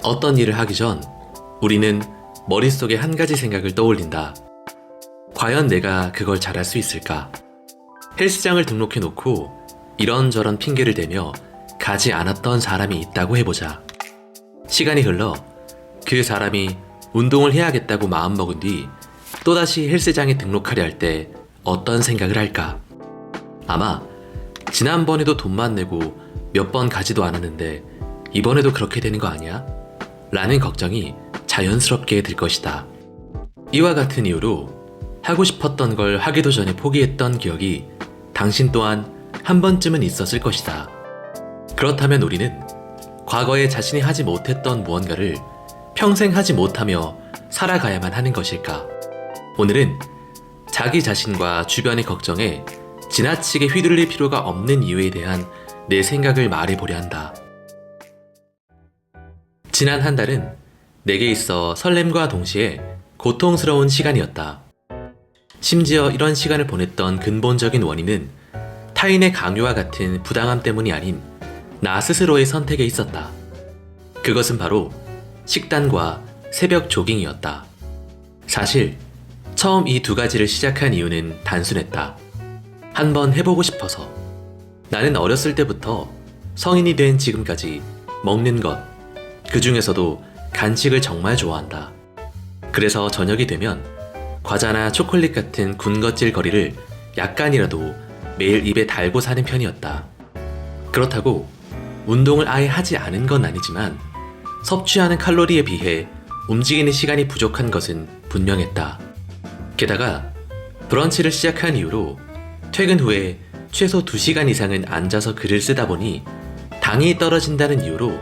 어떤 일을 하기 전 우리는 머릿속에 한 가지 생각을 떠올린다. 과연 내가 그걸 잘할 수 있을까? 헬스장을 등록해 놓고 이런저런 핑계를 대며 가지 않았던 사람이 있다고 해보자. 시간이 흘러 그 사람이 운동을 해야겠다고 마음먹은 뒤 또다시 헬스장에 등록하려 할 때 어떤 생각을 할까? 아마 지난번에도 돈만 내고 몇 번 가지도 않았는데 이번에도 그렇게 되는 거 아니야? 라는 걱정이 자연스럽게 들 것이다. 이와 같은 이유로 하고 싶었던 걸 하기도 전에 포기했던 기억이 당신 또한 한 번쯤은 있었을 것이다. 그렇다면 우리는 과거에 자신이 하지 못했던 무언가를 평생 하지 못하며 살아가야만 하는 것일까? 오늘은 자기 자신과 주변의 걱정에 지나치게 휘둘릴 필요가 없는 이유에 대한 내 생각을 말해보려 한다. 지난 한 달은 내게 있어 설렘과 동시에 고통스러운 시간이었다. 심지어 이런 시간을 보냈던 근본적인 원인은 타인의 강요와 같은 부당함 때문이 아닌 나 스스로의 선택에 있었다. 그것은 바로 식단과 새벽 조깅이었다. 사실 처음 이 두 가지를 시작한 이유는 단순했다. 한번 해보고 싶어서. 나는 어렸을 때부터 성인이 된 지금까지 먹는 것, 그 중에서도 간식을 정말 좋아한다. 그래서 저녁이 되면 과자나 초콜릿 같은 군것질 거리를 약간이라도 매일 입에 달고 사는 편이었다. 그렇다고 운동을 아예 하지 않은 건 아니지만 섭취하는 칼로리에 비해 움직이는 시간이 부족한 것은 분명했다. 게다가 브런치를 시작한 이후로 퇴근 후에 최소 2시간 이상은 앉아서 글을 쓰다 보니 당이 떨어진다는 이유로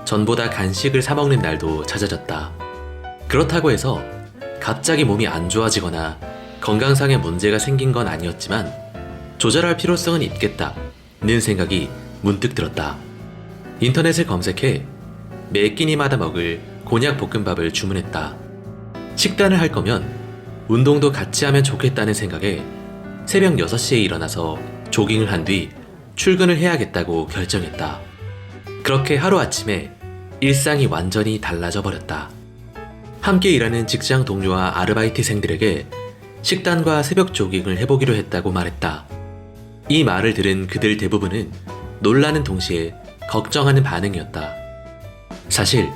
전보다 간식을 사 먹는 날도 잦아졌다. 그렇다고 해서 갑자기 몸이 안 좋아지거나 건강상의 문제가 생긴 건 아니었지만 조절할 필요성은 있겠다는 생각이 문득 들었다. 인터넷을 검색해 매 끼니마다 먹을 곤약 볶음밥을 주문했다. 식단을 할 거면 운동도 같이 하면 좋겠다는 생각에 새벽 6시에 일어나서 조깅을 한 뒤 출근을 해야겠다고 결정했다. 그렇게 하루아침에 일상이 완전히 달라져 버렸다. 함께 일하는 직장 동료와 아르바이트생들에게 식단과 새벽 조깅을 해보기로 했다고 말했다. 이 말을 들은 그들 대부분은 놀라는 동시에 걱정하는 반응이었다. 사실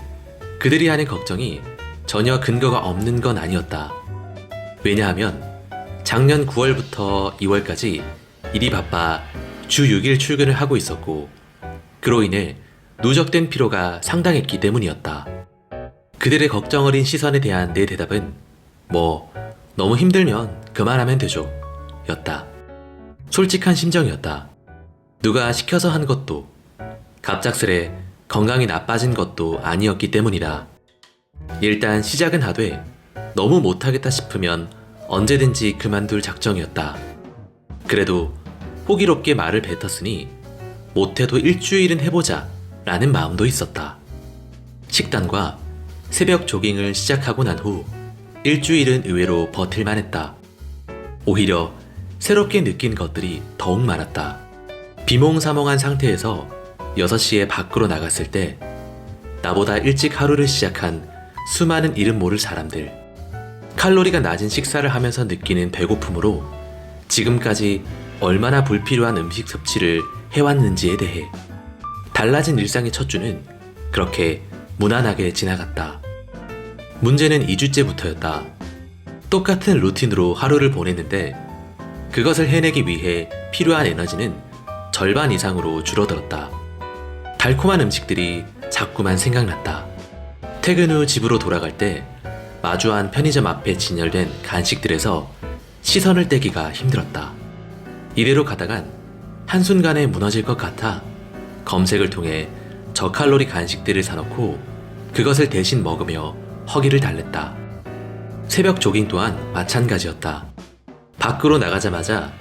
그들이 하는 걱정이 전혀 근거가 없는 건 아니었다. 왜냐하면 작년 9월부터 2월까지 일이 바빠 주 6일 출근을 하고 있었고 그로 인해 누적된 피로가 상당했기 때문이었다. 그들의 걱정 어린 시선에 대한 내 대답은 너무 힘들면 그만하면 되죠 였다. 솔직한 심정이었다. 누가 시켜서 한 것도 갑작스레 건강이 나빠진 것도 아니었기 때문이다. 일단 시작은 하되 너무 못하겠다 싶으면 언제든지 그만둘 작정이었다. 그래도 호기롭게 말을 뱉었으니 못해도 일주일은 해보자 라는 마음도 있었다. 식단과 새벽 조깅을 시작하고 난 후 일주일은 의외로 버틸만 했다. 오히려 새롭게 느낀 것들이 더욱 많았다. 비몽사몽한 상태에서 6시에 밖으로 나갔을 때 나보다 일찍 하루를 시작한 수많은 이름 모를 사람들, 칼로리가 낮은 식사를 하면서 느끼는 배고픔으로 지금까지 얼마나 불필요한 음식 섭취를 해왔는지에 대해 달라진 일상의 첫 주는 그렇게 무난하게 지나갔다. 문제는 2주째부터였다. 똑같은 루틴으로 하루를 보냈는데 그것을 해내기 위해 필요한 에너지는 절반 이상으로 줄어들었다. 달콤한 음식들이 자꾸만 생각났다. 퇴근 후 집으로 돌아갈 때 마주한 편의점 앞에 진열된 간식들에서 시선을 떼기가 힘들었다. 이대로 가다간 한순간에 무너질 것 같아 검색을 통해 저칼로리 간식들을 사놓고 그것을 대신 먹으며 허기를 달랬다. 새벽 조깅 또한 마찬가지였다. 밖으로 나가자마자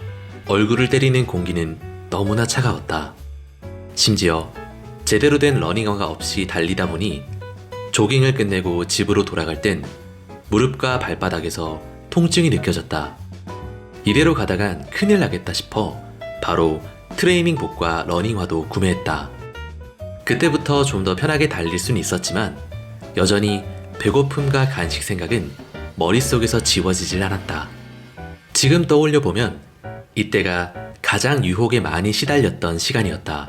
얼굴을 때리는 공기는 너무나 차가웠다. 심지어 제대로 된 러닝화가 없이 달리다 보니 조깅을 끝내고 집으로 돌아갈 땐 무릎과 발바닥에서 통증이 느껴졌다. 이대로 가다간 큰일 나겠다 싶어 바로 트레이닝복과 러닝화도 구매했다. 그때부터 좀 더 편하게 달릴 순 있었지만 여전히 배고픔과 간식 생각은 머릿속에서 지워지질 않았다. 지금 떠올려 보면 이때가 가장 유혹에 많이 시달렸던 시간이었다.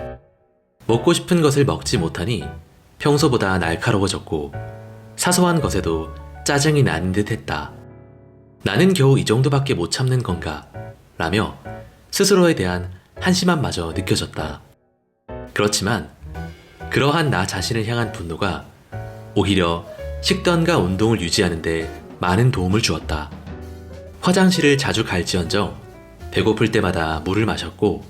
먹고 싶은 것을 먹지 못하니 평소보다 날카로워졌고 사소한 것에도 짜증이 나는 듯 했다. 나는 겨우 이 정도밖에 못 참는 건가? 라며 스스로에 대한 한심함마저 느껴졌다. 그렇지만 그러한 나 자신을 향한 분노가 오히려 식단과 운동을 유지하는 데 많은 도움을 주었다. 화장실을 자주 갈지언정 배고플 때마다 물을 마셨고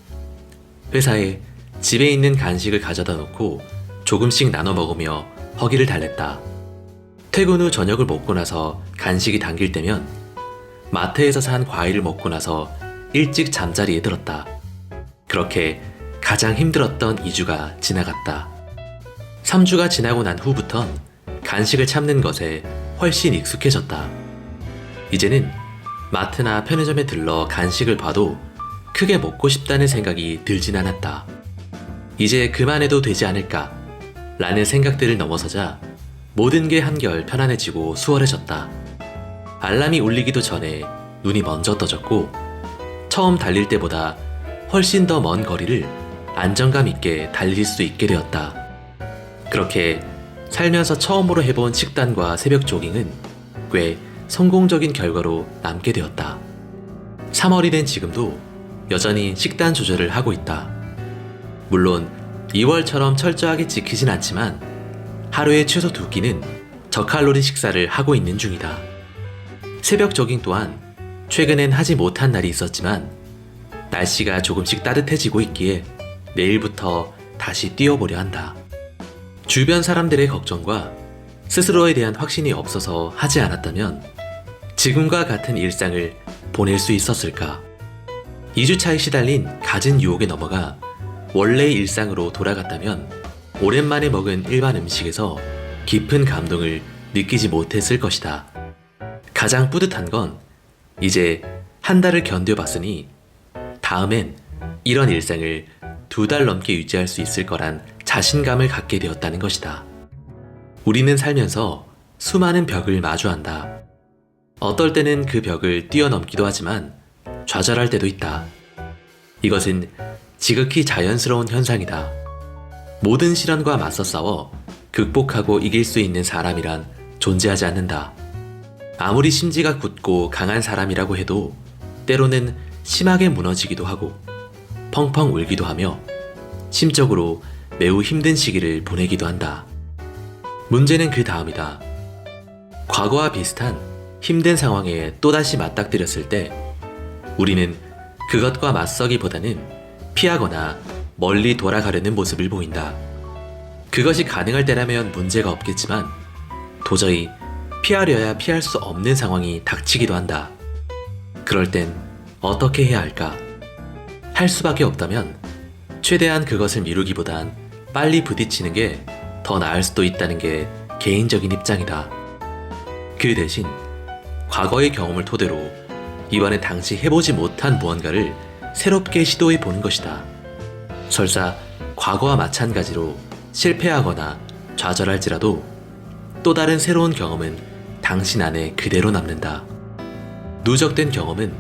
회사에 집에 있는 간식을 가져다 놓고 조금씩 나눠 먹으며 허기를 달랬다. 퇴근 후 저녁을 먹고 나서 간식이 당길 때면 마트에서 산 과일을 먹고 나서 일찍 잠자리에 들었다. 그렇게 가장 힘들었던 2주가 지나갔다. 3주가 지나고 난 후부턴 간식을 참는 것에 훨씬 익숙해졌다. 이제는 마트나 편의점에 들러 간식을 봐도 크게 먹고 싶다는 생각이 들진 않았다. 이제 그만해도 되지 않을까 라는 생각들을 넘어서자 모든 게 한결 편안해지고 수월해졌다. 알람이 울리기도 전에 눈이 먼저 떠졌고 처음 달릴 때보다 훨씬 더 먼 거리를 안정감 있게 달릴 수 있게 되었다. 그렇게 살면서 처음으로 해본 식단과 새벽 조깅은 꽤 성공적인 결과로 남게 되었다. 3월이 된 지금도 여전히 식단 조절을 하고 있다. 물론 2월처럼 철저하게 지키진 않지만 하루에 최소 2끼는 저칼로리 식사를 하고 있는 중이다. 새벽 조깅 또한 최근엔 하지 못한 날이 있었지만 날씨가 조금씩 따뜻해지고 있기에 내일부터 다시 뛰어보려 한다. 주변 사람들의 걱정과 스스로에 대한 확신이 없어서 하지 않았다면 지금과 같은 일상을 보낼 수 있었을까? 2주차에 시달린 갖은 유혹에 넘어가 원래의 일상으로 돌아갔다면 오랜만에 먹은 일반 음식에서 깊은 감동을 느끼지 못했을 것이다. 가장 뿌듯한 건 이제 한 달을 견뎌봤으니 다음엔 이런 일상을 2달 넘게 유지할 수 있을 거란 자신감을 갖게 되었다는 것이다. 우리는 살면서 수많은 벽을 마주한다. 어떨 때는 그 벽을 뛰어넘기도 하지만 좌절할 때도 있다. 이것은 지극히 자연스러운 현상이다. 모든 시련과 맞서 싸워 극복하고 이길 수 있는 사람이란 존재하지 않는다. 아무리 심지가 굳고 강한 사람이라고 해도 때로는 심하게 무너지기도 하고 펑펑 울기도 하며 심적으로 매우 힘든 시기를 보내기도 한다. 문제는 그 다음이다. 과거와 비슷한 힘든 상황에 또다시 맞닥뜨렸을 때 우리는 그것과 맞서기보다는 피하거나 멀리 돌아가려는 모습을 보인다. 그것이 가능할 때라면 문제가 없겠지만 도저히 피하려야 피할 수 없는 상황이 닥치기도 한다. 그럴 땐 어떻게 해야 할까? 할 수밖에 없다면 최대한 그것을 미루기보단 빨리 부딪히는 게 더 나을 수도 있다는 게 개인적인 입장이다. 그 대신 과거의 경험을 토대로 이번엔 당시 해보지 못한 무언가를 새롭게 시도해 보는 것이다. 설사 과거와 마찬가지로 실패하거나 좌절할지라도 또 다른 새로운 경험은 당신 안에 그대로 남는다. 누적된 경험은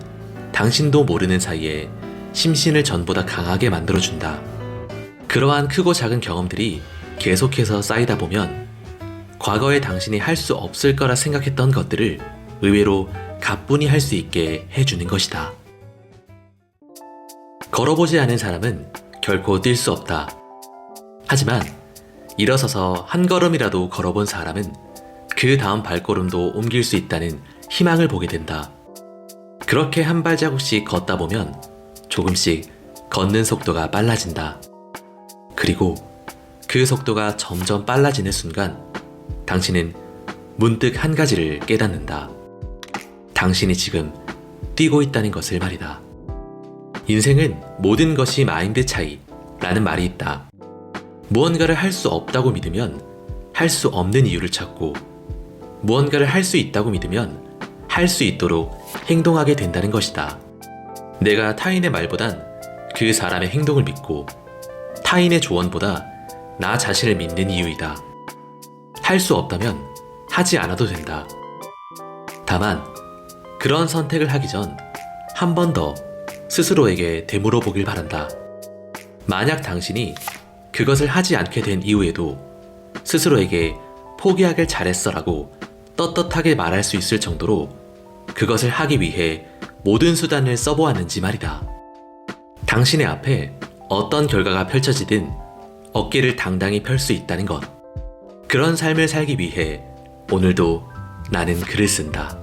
당신도 모르는 사이에 심신을 전보다 강하게 만들어준다. 그러한 크고 작은 경험들이 계속해서 쌓이다 보면 과거의 당신이 할 수 없을 거라 생각했던 것들을 의외로 가뿐히 할 수 있게 해주는 것이다. 걸어보지 않은 사람은 결코 뛸 수 없다. 하지만 일어서서 한 걸음이라도 걸어본 사람은 그 다음 발걸음도 옮길 수 있다는 희망을 보게 된다. 그렇게 한 발자국씩 걷다 보면 조금씩 걷는 속도가 빨라진다. 그리고 그 속도가 점점 빨라지는 순간 당신은 문득 한 가지를 깨닫는다. 당신이 지금 뛰고 있다는 것을 말이다. 인생은 모든 것이 마인드 차이라는 말이 있다. 무언가를 할 수 없다고 믿으면 할 수 없는 이유를 찾고 무언가를 할 수 있다고 믿으면 할 수 있도록 행동하게 된다는 것이다. 내가 타인의 말보단 그 사람의 행동을 믿고 타인의 조언보다 나 자신을 믿는 이유이다. 할 수 없다면 하지 않아도 된다. 다만 그런 선택을 하기 전 한 번 더 스스로에게 되물어 보길 바란다. 만약 당신이 그것을 하지 않게 된 이후에도 스스로에게 포기하길 잘했어라고 떳떳하게 말할 수 있을 정도로 그것을 하기 위해 모든 수단을 써보았는지 말이다. 당신의 앞에 어떤 결과가 펼쳐지든 어깨를 당당히 펼 수 있다는 것. 그런 삶을 살기 위해 오늘도 나는 글을 쓴다.